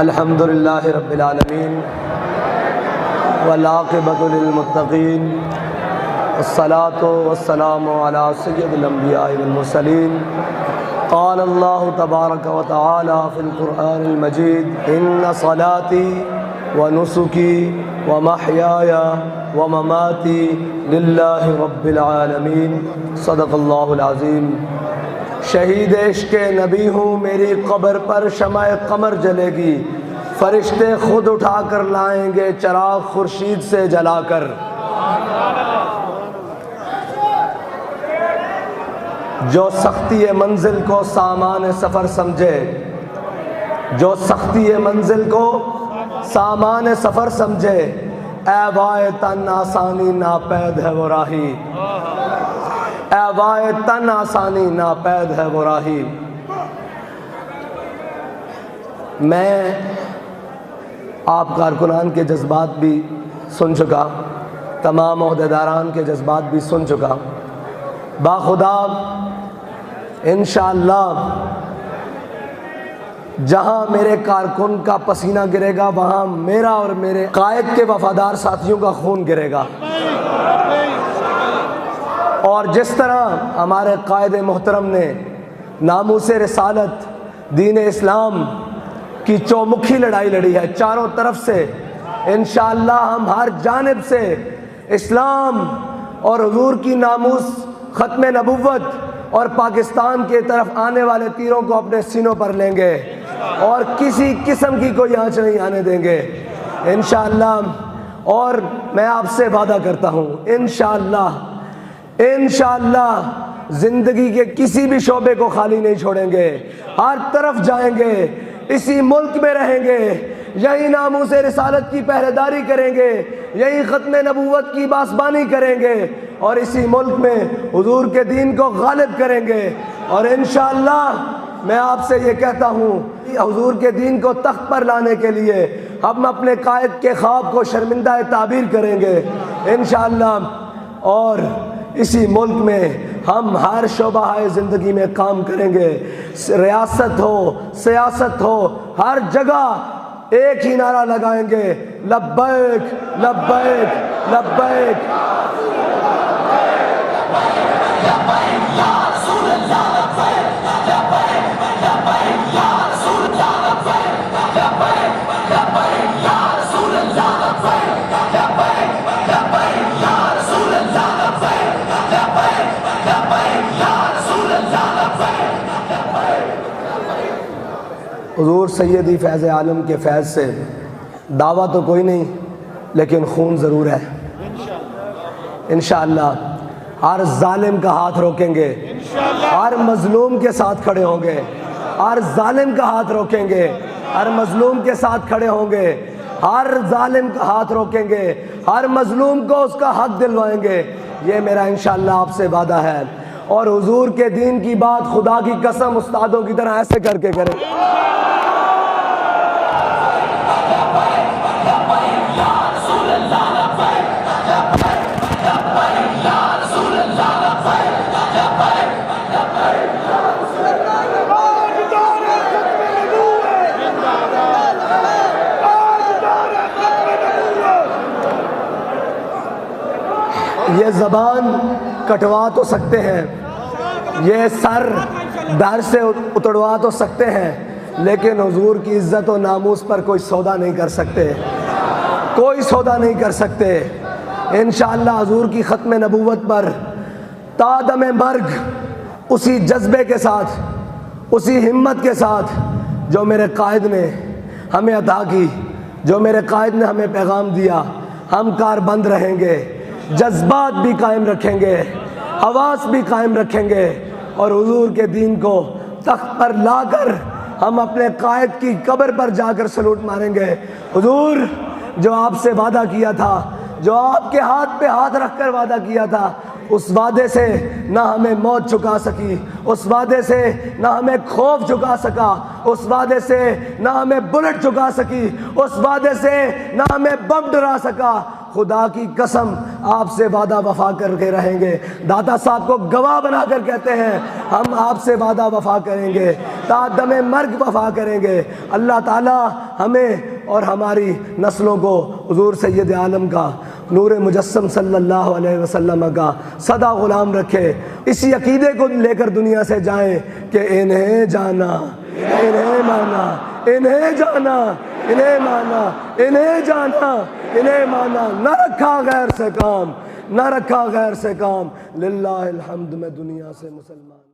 अल्हम्दुलिल्लाहि रब्बिल आलमीन वल्आक़िबतु लिल-मुत्तक़ीन वस्सलातु वस्सलामु अला सय्यिदिल अंबिया'i वल मुरसलीन। क़ाल अल्लाहु तबारक व तआला फ़िल क़ुरआनिल मजीद इन्ना सलाती व नुसुकी व महयाया व ममाती लिल्लाहि रब्बिल आलमीन। सदक़ल्लाहुल अज़ीम। शहीद इश्क़ नबी हूँ, मेरी कब्र पर शमाए कमर जलेगी, फरिश्ते खुद उठा कर लाएंगे चराग खुर्शीद से जलाकर। जो सख्ती मंजिल को सामान सफ़र समझे, जो सख्ती मंजिल को सामान सफ़र समझे, ऐ वाए तन आसानी नापैद है वो राही, ऐ वाए तन आसानी नापैद है वो राही। मैं आप कारकुनान के जज्बात भी सुन चुका, तमाम ओहदेदारान के जज्बात भी सुन चुका। बाखुदा इंशाअल्लाह जहाँ मेरे कारकुन का पसीना गिरेगा, वहाँ मेरा और मेरे कायद के वफादार साथियों का खून गिरेगा। और जिस तरह हमारे कायद मोहतरम ने नामूसे रिसालत दीन इस्लाम की चौमुखी लड़ाई लड़ी है चारों तरफ से, इंशाअल्लाह हम हर जानिब से इस्लाम और हुजूर की नामूस, ख़त्म नबुव्वत और पाकिस्तान के तरफ आने वाले तीरों को अपने सीनों पर लेंगे और किसी किस्म की कोई आंच नहीं आने देंगे इंशाअल्लाह। और मैं आपसे वादा करता हूँ इंशाअल्लाह ज़िंदगी के किसी भी शोबे को खाली नहीं छोड़ेंगे, हर तरफ जाएंगे, इसी मुल्क में रहेंगे, यही नामूसे रिसालत की पहरेदारी करेंगे, यही ख़त्म नबूवत की बासबानी करेंगे और इसी मुल्क में हुजूर के दीन को गालिब करेंगे। और इंशाअल्लाह मैं आपसे ये कहता हूँ, हुजूर के दीन को तख्त पर लाने के लिए हम अपने कायद के ख्वाब को शर्मिंदा ताबीर करेंगे इंशाअल्लाह। और इसी मुल्क में हम हर शोबाए ज़िंदगी में काम करेंगे, रियासत हो, सियासत हो, हर जगह एक ही नारा लगाएंगे, लब्बैक लब्बैक लब्बैक। हुजूर सैयदी फैज़ आलम के फैज़ से दावा तो कोई नहीं, लेकिन खून ज़रूर है इंशाअल्लाह। हर जालिम का हाथ रोकेंगे, हर मजलूम के साथ खड़े होंगे, हर जालिम का हाथ रोकेंगे, हर मजलूम के साथ खड़े होंगे, हर जालिम का हाथ रोकेंगे, हर मजलूम को उसका हक दिलवाएंगे। ये मेरा इंशाअल्लाह आपसे वादा है। और हुजूर के दीन की बात खुदा की कसम उस्तादों की तरह ऐसे करके करें। ये ज़बान कटवा तो सकते हैं, ये सर दर से उतरवा तो सकते हैं, लेकिन हुजूर की इज़्ज़त और नामूस पर कोई सौदा नहीं कर सकते, कोई सौदा नहीं कर सकते। इंशाअल्लाह हुजूर की ख़त्म नबूवत पर तादम मर्ग उसी जज्बे के साथ, उसी हिम्मत के साथ जो मेरे कायद ने हमें अता की, जो मेरे कायद ने हमें पैगाम दिया, हम कारबंद रहेंगे, जज्बात भी कायम रखेंगे, हवास भी कायम रखेंगे और हुजूर के दीन को तख्त पर लाकर हम अपने कायद की कब्र पर जाकर सलूट मारेंगे। हुजूर जो आपसे वादा किया था, जो आपके हाथ पे हाथ रखकर वादा किया था, उस वादे से ना हमें मौत चुका सकी, उस वादे से ना हमें खौफ चुका सका, उस वादे से ना हमें बुलेट चुका सकी, उस वादे से ना हमें बम डरा सका, खुदा की कसम आपसे वादा वफा करके रहेंगे। दाता साहब को गवाह बनाकर कहते हैं हम आपसे वादा वफा करेंगे, तादमे मर्ग वफा करेंगे। अल्लाह ताला हमें और हमारी नस्लों को हुजूर सैयद आलम का नूर मुजस्सम सल्लल्लाहु अलैहि वसल्लम का सदा गुलाम रखे। इसी अकीदे को लेकर दुनिया से जाएं कि इन्हें जाना, इन्हें माना, इन्हें जाना, इन्हें माना, इन्हें जाना, इन्हें माना, न रखा गैर से काम, न रखा गैर से काम। लिल्लाहिल हम्द में दुनिया से मुसलमान।